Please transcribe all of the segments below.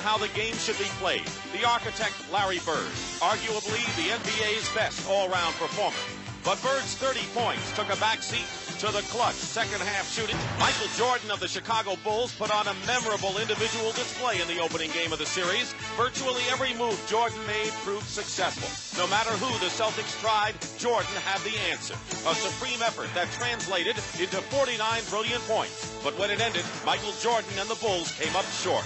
How the game should be played. The architect, Larry Bird, arguably the NBA's best all-round performer. But Bird's 30 points took a backseat to the clutch second-half shooting. Michael Jordan of the Chicago Bulls put on a memorable individual display in the opening game of the series. Virtually every move Jordan made proved successful. No matter who the Celtics tried, Jordan had the answer. A supreme effort that translated into 49 brilliant points. But when it ended, Michael Jordan and the Bulls came up short.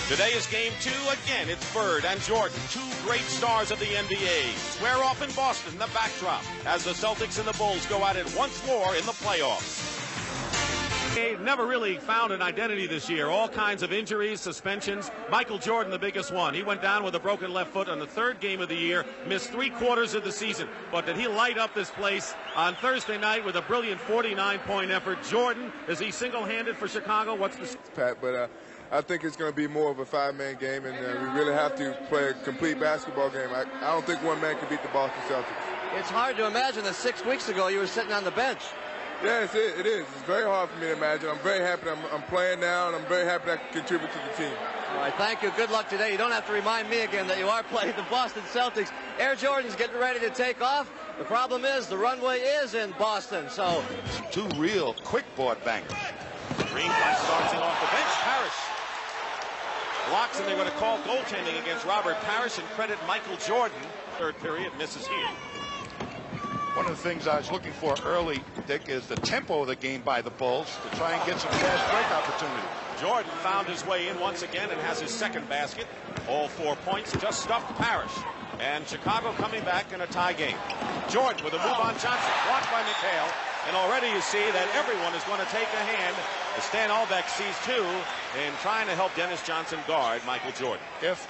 Today is game 2. Again, it's Bird and Jordan, two great stars of the NBA. Square off in Boston, the backdrop, as the Celtics and the Bulls go at it once more in the playoffs. They've never really found an identity this year. All kinds of injuries, suspensions. Michael Jordan, the biggest one. He went down with a broken left foot on the third game of the year, missed 3/4 of the season. But did he light up this place on Thursday night with a brilliant 49-point effort? Jordan, is he single-handed for Chicago? What's the... Pat, but I think it's going to be more of a five-man game, and we really have to play a complete basketball game. I don't think one man can beat the Boston Celtics. It's hard to imagine that 6 weeks ago you were sitting on the bench. Yes, it is. It's very hard for me to imagine. I'm very happy I'm playing now, and I'm very happy that I can contribute to the team. All right, thank you. Good luck today. You don't have to remind me again that you are playing the Boston Celtics. Air Jordan's getting ready to take off. The problem is the runway is in Boston, so... Two real quick board bangers. Green starts it off the bench. Parrish blocks, and they're going to call goaltending against Robert Parrish and credit Michael Jordan. Third period, misses here. One of the things I was looking for early, Dick, is the tempo of the game by the Bulls to try and get some fast break opportunity. Jordan found his way in once again and has his second basket. All 4 points, just stuffed Parrish. And Chicago coming back in a tie game. Jordan with a move on Johnson, blocked by McHale. And already you see that everyone is going to take a hand, as Stan Albeck sees too, in trying to help Dennis Johnson guard Michael Jordan. If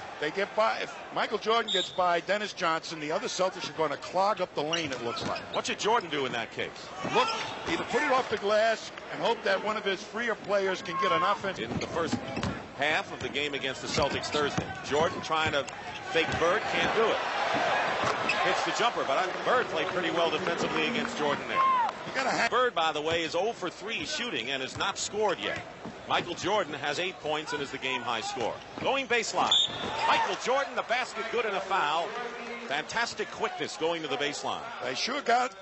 Michael Jordan gets by Dennis Johnson, the other Celtics are going to clog up the lane, it looks like. What should Jordan do in that case? Look, either put it off the glass and hope that one of his freer players can get an offense. In the first half of the game against the Celtics Thursday, Jordan trying to fake Bird, can't do it. Hits the jumper, but Bird played pretty well defensively against Jordan there. Bird, by the way, is 0 for 3 shooting and has not scored yet. Michael Jordan has 8 points and is the game-high scorer. Going baseline. Michael Jordan, the basket good and a foul. Fantastic quickness going to the baseline. They sure got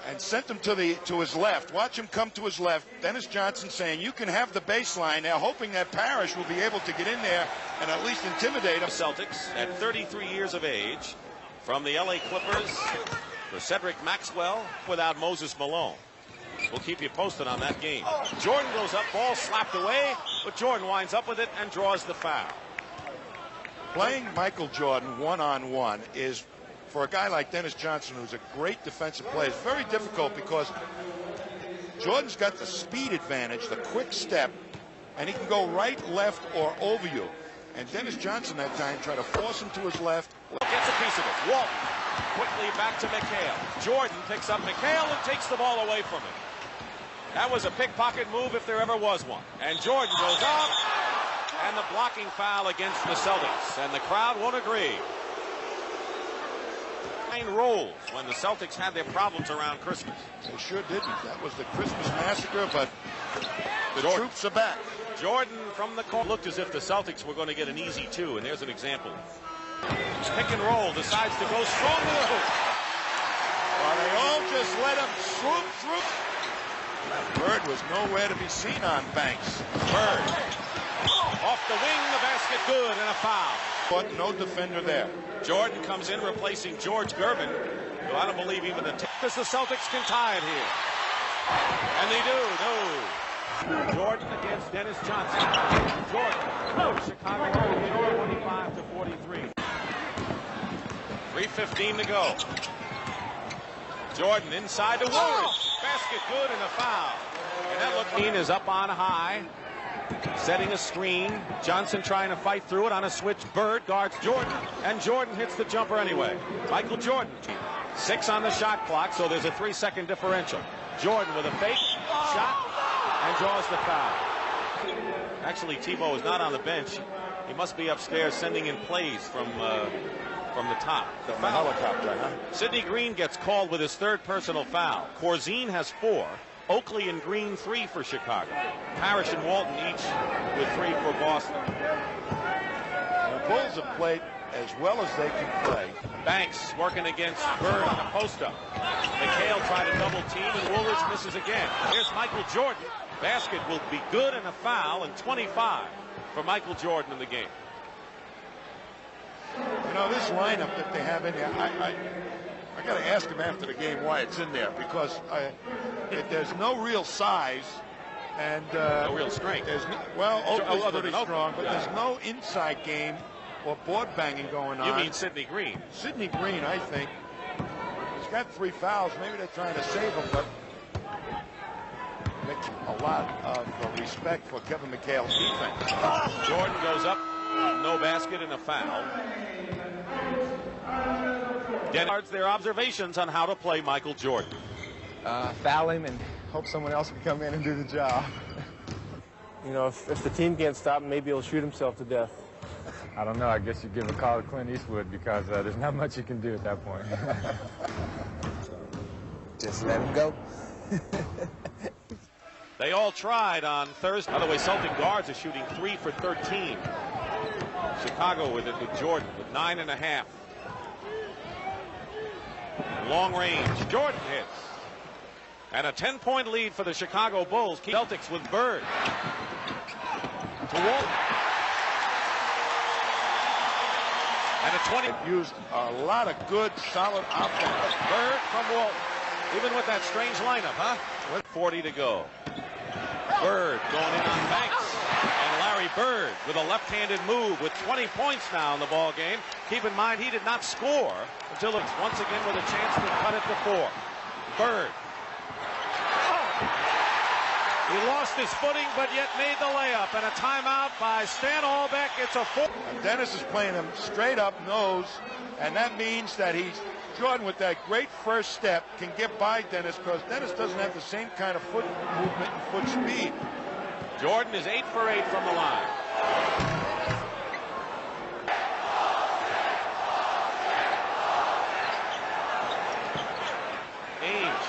and sent him to his left. Watch him come to his left. Dennis Johnson saying, you can have the baseline. They're hoping that Parrish will be able to get in there and at least intimidate him. Celtics at 33 years of age from the LA Clippers for Cedric Maxwell without Moses Malone. We'll keep you posted on that game. Jordan goes up, ball slapped away, but Jordan winds up with it and draws the foul. Playing Michael Jordan one-on-one is, for a guy like Dennis Johnson, who's a great defensive player, it's very difficult because Jordan's got the speed advantage, the quick step, and he can go right, left, or over you. And Dennis Johnson that time tried to force him to his left. Gets a piece of it. Walton quickly back to McHale. Jordan picks up McHale and takes the ball away from him. That was a pickpocket move if there ever was one. And Jordan goes up, and the blocking foul against the Celtics. And the crowd won't agree. Rolls when the Celtics had their problems around Christmas. They sure didn't. That was the Christmas massacre, but the troops are back. Jordan from the corner looked as if the Celtics were going to get an easy 2, and there's an example. Pick and roll, decides to go strong to the hoop. Well, they all just let him swoop through. Bird was nowhere to be seen on Banks. Bird off the wing, the basket good, and a foul. But no defender there. Jordan comes in replacing George Gervin, who I don't believe even the Celtics can tie it here. And they do, no. Jordan against Dennis Johnson. Jordan, Chicago 25-43. 3:15 to go. Jordan inside to Woodridge. Basket good and a foul. And that look is up on high. Setting a screen. Johnson trying to fight through it on a switch. Bird guards Jordan. And Jordan hits the jumper anyway. Michael Jordan. 6 on the shot clock, so there's a 3-second differential. Jordan with a fake shot and draws the foul. Actually, Tebow is not on the bench. He must be upstairs sending in plays from the top. The helicopter, huh? Sidney Green gets called with his 3rd personal foul. Corzine has 4. Oakley and Green 3 for Chicago. Parrish and Walton each with 3 for Boston. The Bulls have played as well as they can play. Banks working against Bird on a post-up. McHale tried a double team, and Woolridge misses again. Here's Michael Jordan. Basket will be good and a foul, and 25 for Michael Jordan in the game. You know, this lineup that they have in here, I got to ask him after the game why it's in there, because there's no real size and no real strength. Oakley's pretty strong, but there's no inside game or board banging going on. You mean Sidney Green? Sidney Green, I think. He's got 3 fouls. Maybe they're trying to save him, but a lot of respect for Kevin McHale's defense. Jordan goes up, no basket and a foul. Guards their observations on how to play Michael Jordan. Foul him and hope someone else can come in and do the job. You know, if the team can't stop him, maybe he'll shoot himself to death. I don't know. I guess you give a call to Clint Eastwood because there's not much you can do at that point. Just let him go. They all tried on Thursday. By the way, Celtic guards are shooting 3 for 13. Chicago with it with Jordan with 9.5. Long range. Jordan hits. And a 10-point lead for the Chicago Bulls. Celtics with Bird. To Walton. And a 20. Used a lot of good, solid offense. Bird from Walton. Even with that strange lineup, huh? With 40 to go. Bird going in on Banks. And Larry Bird with a left-handed move with 20 points now in the ball game. Keep in mind he did not score until it's once again with a chance to cut it to 4. Bird. He lost his footing, but yet made the layup. And a timeout by Stan Albeck. It's a 4. Dennis is playing him straight up nose, and that means that Jordan, with that great first step, can get by Dennis because Dennis doesn't have the same kind of foot movement and foot speed. Jordan is 8 for 8 from the line. Ainge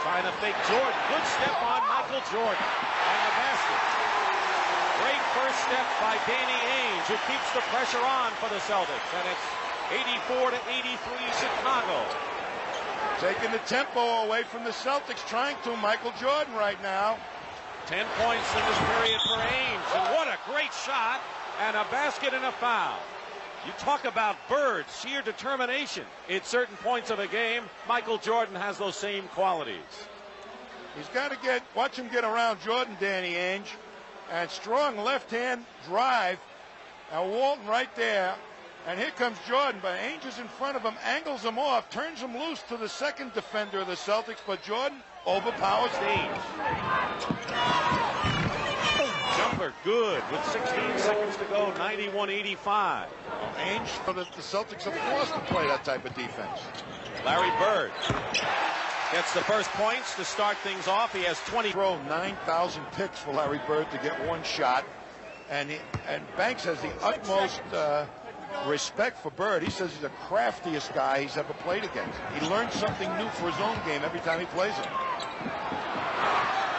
trying to fake Jordan. Good step on Michael Jordan. And the basket. Great first step by Danny Ainge, who keeps the pressure on for the Celtics. And it's 84-83 Chicago. Taking the tempo away from the Celtics, trying to Michael Jordan right now. 10 points in this period for Ainge. And what a great shot. And a basket and a foul. You talk about Bird, sheer determination. At certain points of a game, Michael Jordan has those same qualities. He's got to watch him get around Jordan, Danny Ainge. And strong left-hand drive. Now Walton right there. And here comes Jordan, but Ainge is in front of him, angles him off, turns him loose to the second defender of the Celtics, but Jordan overpowers Ainge. Jumper good with 16 seconds to go, 91-85. Ainge, so that the Celtics are forced to play that type of defense. Larry Bird gets the first points to start things off. He has 20. Throw 9,000 picks for Larry Bird to get one shot, and Banks has the utmost respect for Bird. He says he's the craftiest guy he's ever played against. He learns something new for his own game every time he plays him.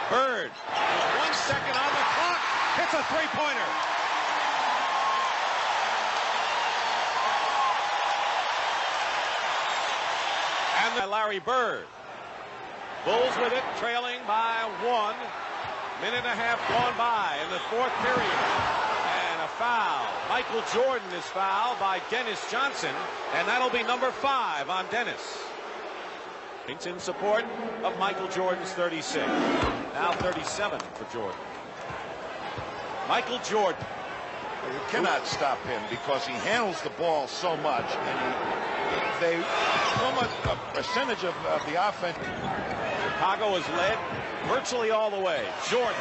Bird, 1 second on the clock, hits a three-pointer. And then Larry Bird. Bulls with it, trailing by 1. Minute and a half gone by in the fourth period. And a foul. Michael Jordan is fouled by Dennis Johnson, and that'll be number 5 on Dennis. It's in support of Michael Jordan's 36. Now 37 for Jordan. Michael Jordan. You cannot stop him because he handles the ball so much, and so much a percentage of the offense. Chicago is led virtually all the way. Jordan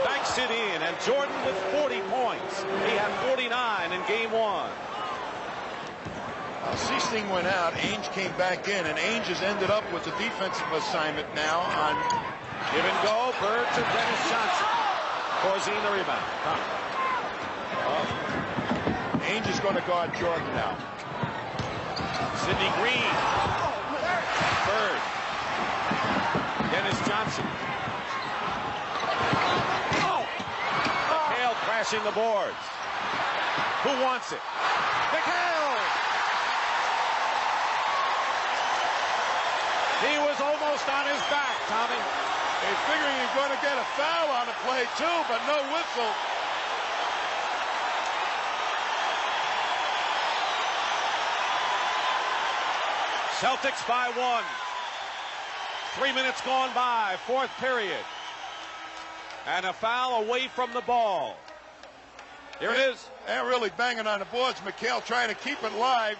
banks it in, and Jordan with 40 points. He had 49 in game 1. Seesting went out, Ainge came back in, and Ainge has ended up with the defensive assignment now on give and go. Bird to Dennis Johnson. Corzine the rebound. Ainge is going to guard Jordan now. Sidney Green. Bird. Johnson. Oh! McHale crashing the boards. Who wants it? McHale! He was almost on his back, Tommy. He's figuring he's going to get a foul on the play, too, but no whistle. Celtics by 1. 3 minutes gone by, fourth period. And a foul away from the ball. Here it is. They're really banging on the boards. McHale trying to keep it live.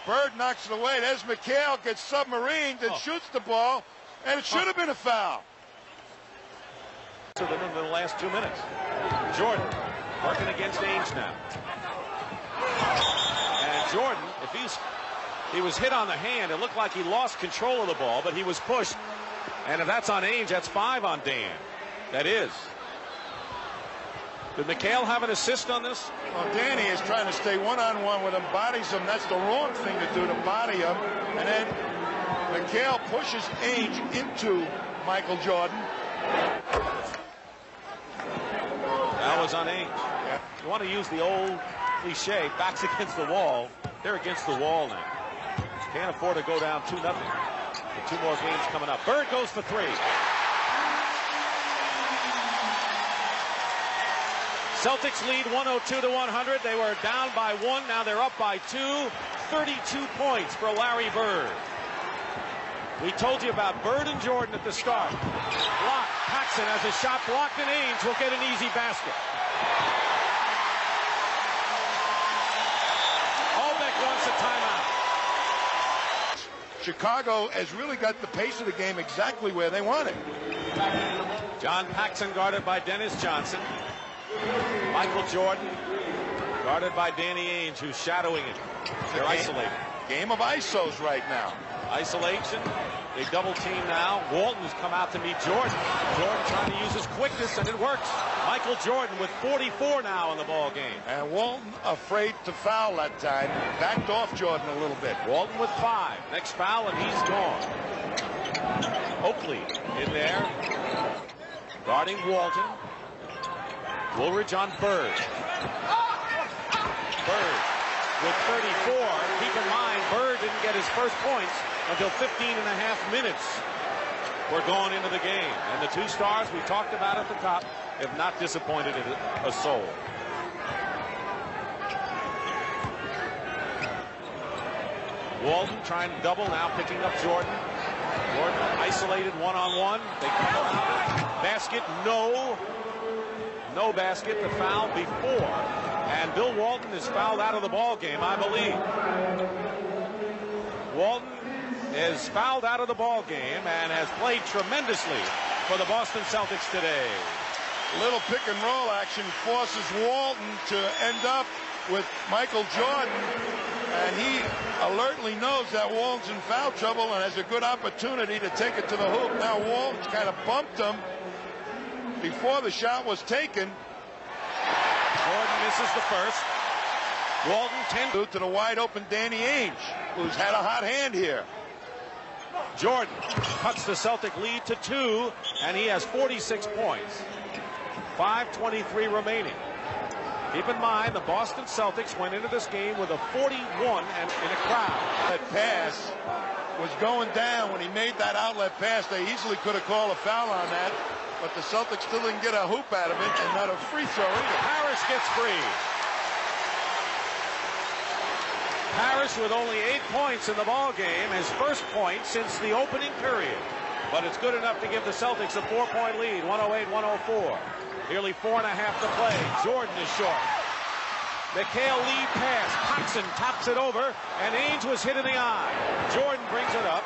Bird knocks it away. There's McHale, gets submarined and shoots the ball, and it should have been a foul. In the last 2 minutes. Jordan working against Ainge now. And Jordan, if he was hit on the hand, it looked like he lost control of the ball, but he was pushed. And if that's on Ainge, that's 5 on Dan. That is. Did McHale have an assist on this? Well, Danny is trying to stay one-on-one with him, bodies him. That's the wrong thing to do, to body him. And then McHale pushes Ainge into Michael Jordan. That was on Ainge. Yeah. You want to use the old cliche, backs against the wall. They're against the wall now. Can't afford to go down 2-0. With 2 more games coming up. Bird goes for 3. Celtics lead 102-100. They were down by 1. Now they're up by 2. 32 points for Larry Bird. We told you about Bird and Jordan at the start. Block. Paxson has a shot blocked, and Ainge will get an easy basket. Albeck wants a timeout. Chicago has really got the pace of the game exactly where they want it. John Paxson guarded by Dennis Johnson. Michael Jordan guarded by Danny Ainge, who's shadowing it. They're isolated. Game of isos right now. Isolation. They double team now. Walton's come out to meet Jordan. Jordan trying to use his quickness, and it works. Michael Jordan with 44 now in the ball game. And Walton afraid to foul that time. Backed off Jordan a little bit. Walton with 5. Next foul, and he's gone. Oakley in there. Guarding Walton. Woolridge on Bird. Bird with 34. Keep in mind, Bird didn't get his first points until 15.5 minutes were gone into the game. And the 2 stars we talked about at the top have not disappointed a soul. Walton trying to double, now picking up Jordan. Jordan isolated one-on-one. They come around. Basket, no. No basket. The foul before. And Bill Walton is fouled out of the ball game, I believe. Walton is fouled out of the ball game and has played tremendously for the Boston Celtics today. Little pick and roll action forces Walton to end up with Michael Jordan, and he alertly knows that Walton's in foul trouble and has a good opportunity to take it to the hoop. Now Walton's kind of bumped him before the shot was taken. Jordan misses the first. Walton 10 to the wide open Danny Ainge, who's had a hot hand here. Jordan cuts the Celtic lead to 2, and he has 46 points. 5:23 remaining. Keep in mind, the Boston Celtics went into this game with a 41 and in a crowd. That pass was going down when he made that outlet pass. They easily could have called a foul on that, but the Celtics still didn't get a hoop out of it, and not a free throw either. Harris gets free. Harris with only 8 points in the ball game, his first point since the opening period. But it's good enough to give the Celtics a 4-point lead, 108-104. Nearly 4.5 to play. Jordan is short. McHale lead pass. Paxson taps it over, and Ainge was hit in the eye. Jordan brings it up.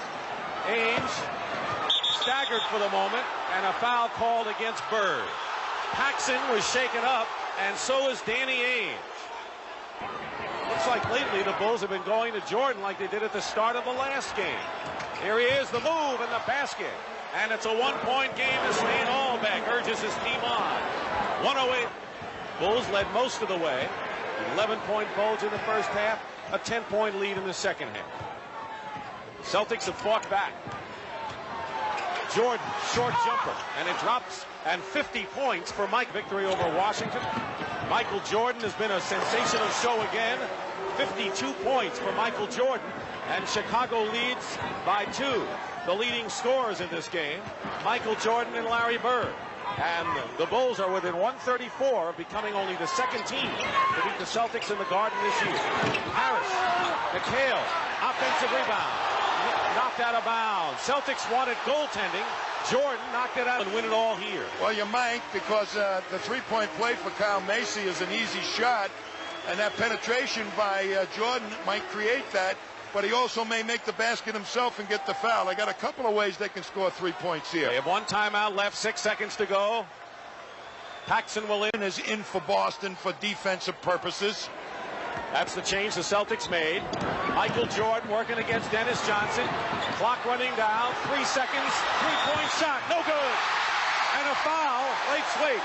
Ainge staggered for the moment, and a foul called against Bird. Paxson was shaken up, and so is Danny Ainge. Looks like lately the Bulls have been going to Jordan like they did at the start of the last game. Here he is, the move and the basket. And it's a 1-point game as Stan Albeck urges his team on. 108. Bulls led most of the way. 11-point Bulls in the first half. A 10-point lead in the second half. Celtics have fought back. Jordan, short jumper, and it drops, and 50 points for Mike. Victory over Washington. Michael Jordan has been a sensational show again. 52 points for Michael Jordan, and Chicago leads by 2. The leading scorers in this game, Michael Jordan and Larry Bird. And the Bulls are within 134 of becoming only the second team to beat the Celtics in the Garden this year. Harris, McHale, offensive rebound, knocked out of bounds. Celtics wanted goaltending. Jordan knocked it out and win it all here. Well, you might, because the three-point play for Kyle Macy is an easy shot, and that penetration by Jordan might create that, but he also may make the basket himself and get the foul. I got a couple of ways they can score 3 points here. They have one timeout left, 6 seconds to go. Paxson will in. Is in for Boston for defensive purposes. That's the change the Celtics made. Michael Jordan working against Dennis Johnson. Clock running down, 3 seconds, three-point shot, no good. And a foul, late Swait.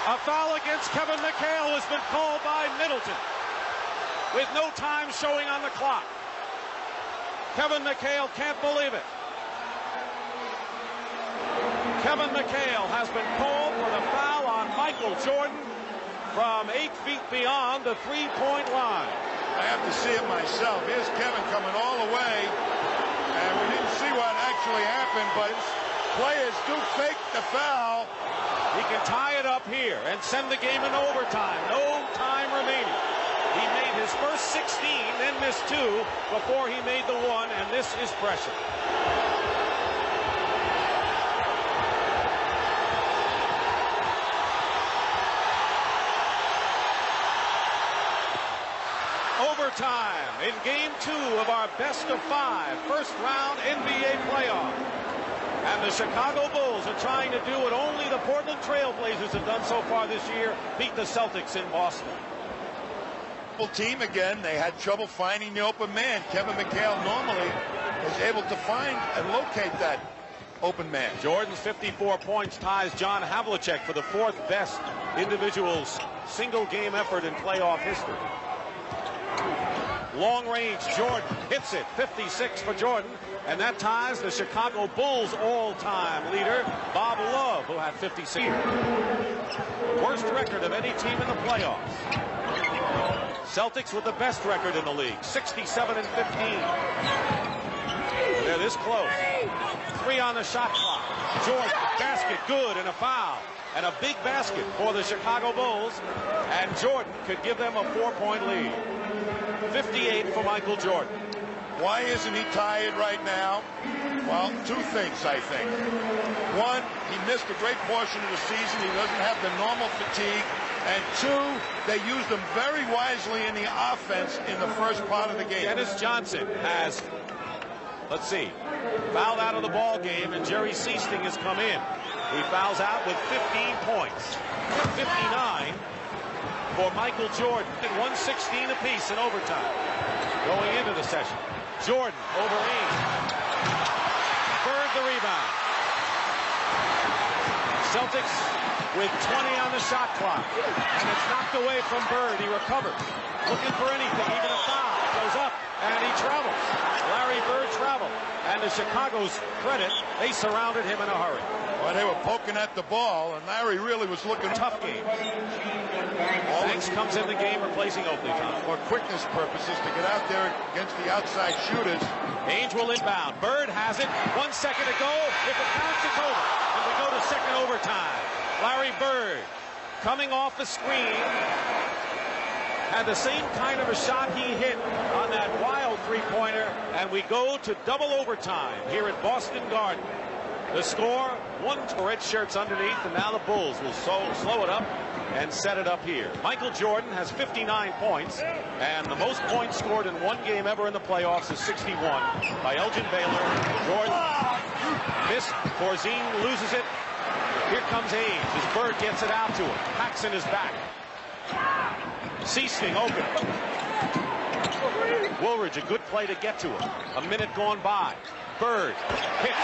A foul against Kevin McHale has been called by Middleton with no time showing on the clock. Kevin McHale can't believe it. Kevin McHale has been called for the foul on Michael Jordan from 8 feet beyond the three-point line. I have to see it myself. Here's Kevin coming all the way, and we didn't see what actually happened, but players do fake the foul. He can tie it up here and send the game in overtime. No time remaining. He made his first 16, then missed 2 before he made the 1, and this is pressure. Overtime in game 2 of our best-of-5 first-round NBA playoff. And the Chicago Bulls are trying to do what only the Portland Trail Blazers have done so far this year, beat the Celtics in Boston. Team again, they had trouble finding the open man. Kevin McHale normally is able to find and locate that open man. Jordan's 54 points ties John Havlicek for the 4th best individual single game effort in playoff history. Long range, Jordan hits it, 56 for Jordan, and that ties the Chicago Bulls all-time leader, Bob Love, who had 56. Worst record of any team in the playoffs. Celtics with the best record in the league, 67 and 15. They're this close. 3 on the shot clock. Jordan, basket, good, and a foul. And a big basket for the Chicago Bulls. And Jordan could give them a 4-point lead. 58 for Michael Jordan. Why isn't he tired right now? Well, 2 things, I think. 1, he missed a great portion of the season. He doesn't have the normal fatigue. And 2, they used him very wisely in the offense in the first part of the game. Dennis Johnson has, let's see, fouled out of the ball game, and Jerry Seasting has come in. He fouls out with 15 points. 59 for Michael Jordan, and 116 apiece in overtime. Going into the session, Jordan over Ames. Bird the rebound. Celtics with 20 on the shot clock, and it's knocked away from Bird. He recovers, looking for anything, even a foul. Goes up, and he travels. Larry Bird traveled, and to Chicago's credit, they surrounded him in a hurry. Well, they were poking at the ball, and Larry really was looking tough game. Banks comes in the game, replacing Oakley for quickness purposes to get out there against the outside shooters. Ainge will inbound. Bird has it. 1 second to go. If it counts, it's over. And we go to second overtime. Larry Bird coming off the screen. Had the same kind of a shot he hit on that wild three-pointer. And we go to double overtime here at Boston Garden. The score, 1 red shirts underneath, and now the Bulls will slow it up and set it up here. Michael Jordan has 59 points, and the most points scored in one game ever in the playoffs is 61 by Elgin Baylor. Jordan missed. Corzine loses it. Here comes Ames as Bird gets it out to him. Paxson is back. Seasting open. Woolridge, a good play to get to him. A minute gone by. Bird hits,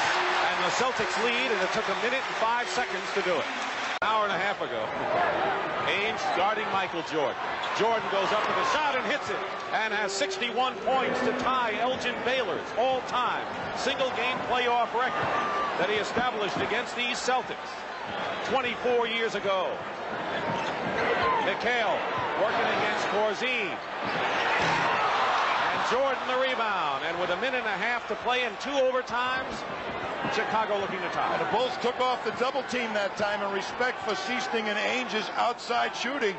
and the Celtics lead, and it took 1 minute and 5 seconds to do it. Hour and a half ago. Ainge starting Michael Jordan. Jordan goes up with a shot and hits it and has 61 points to tie Elgin Baylor's all-time single-game playoff record that he established against these Celtics 24 years ago. McHale working against Corzine. And Jordan the rebound. And with a minute and a half to play in 2 overtimes, Chicago looking to tie. And the Bulls took off the double team that time in respect for Siesting and Ainge's outside shooting.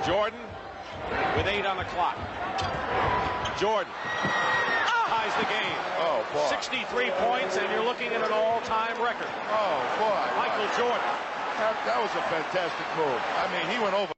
Jordan with 8 on the clock. Jordan ties the game. Oh, boy. 63 points, and you're looking at an all-time record. Oh, boy. Michael Jordan. That was a fantastic move. I mean, he went over.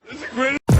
This is the greatest.